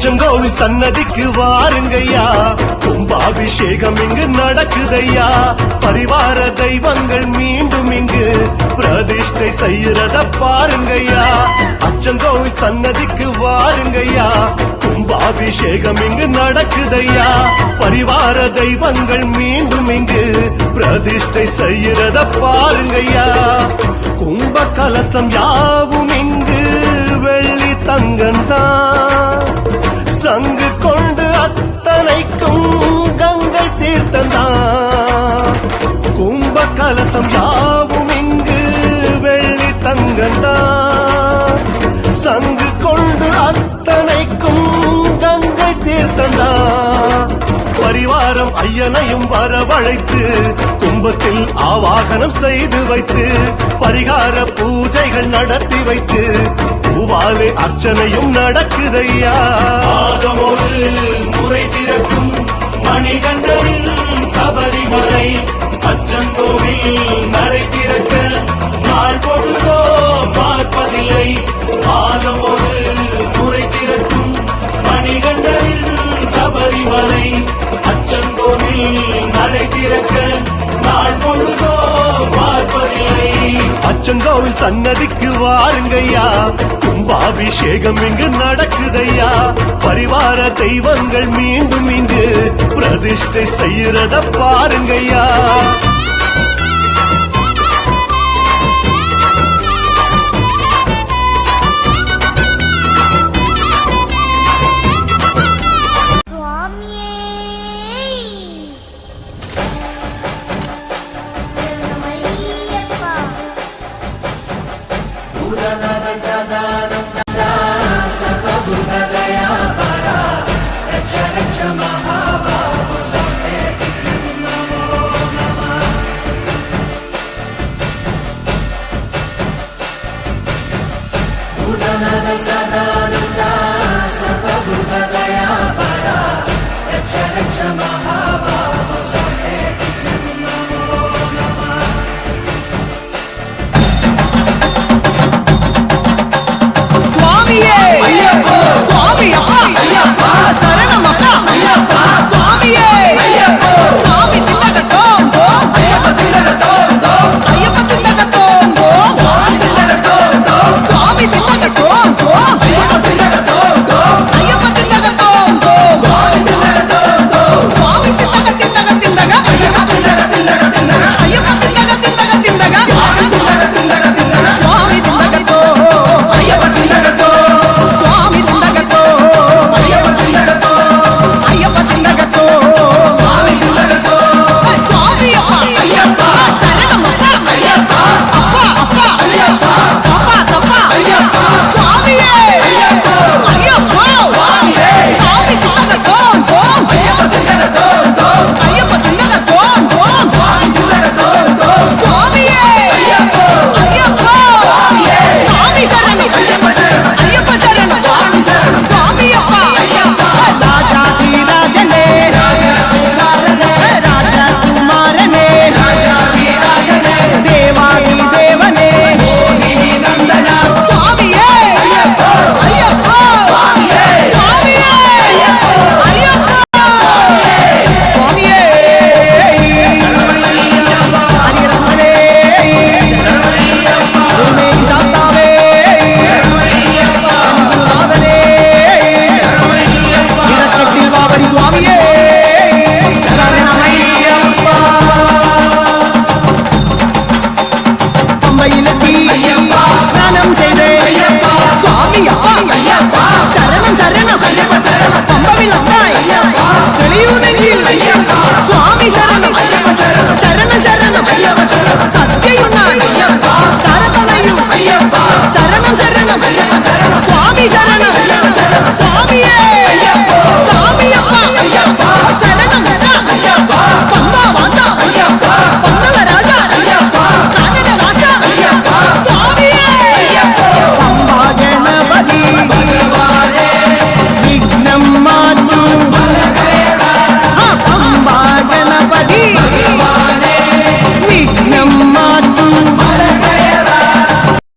அச்சங்கோவில் சன்னதிக்கு வாருங்கய்யா, கும்பாபிஷேகம் இங்கு நடக்குதையா. பரிவார தெய்வங்கள் மீண்டும் இங்கு பிரதிஷ்டை செய்யறத பாருங்கய்யா. அச்சங்கோவில் சன்னதிக்கு வாருங்கய்யா, கும்பாபிஷேகம் இங்கு நடக்குதையா. பரிவார தெய்வங்கள் மீண்டும் இங்கு பிரதிஷ்டை செய்யறத பாருங்கய்யா. கும்ப கலசம் யாவும் இங்கு வெள்ளி தங்கந்தான், சங்கு கொண்டு அத்தனைக்கும் கங்கை தீர்த்தந்தான். கும்ப கலசம் யாவும் இங்கு வெள்ளி தங்கந்தான், சங்கு கொண்டு அத்தனைக்கும் கங்கை தீர்த்தந்தான். பரிவாரம் ஐயனையும் வரவழைத்து கும்பத்தில் ஆவாகனம் செய்து வைத்து பரிகார பூஜைகள் நடத்தி வைத்து பூவாலே அர்ச்சனையும் நடக்குதையா. ஆகமோடு முறை திறக்கும் மணிகண்டரின் சபரிமலை, அச்சங்கோவில் நடை திறக்க நாள் பொழுதோ பார்ப்பதில்லை. ஆகமோடு முறை திறக்கும் மணிகண்டரின் சபரிமலை, அச்சங்கோவில் நடை திறக்க நாள் பொழுதோ பார்ப்பதில்லை. அச்சங்கோவில் சன்னதிக்கு வாருங்கய்யா, கும்பாபிஷேகம் இங்கு நடக்குதையா. பரிவார தெய்வங்கள் மீண்டும் இங்கு பிரதிஷ்டை செய்யறத பாருங்கய்யா. சுவாமி சரணம்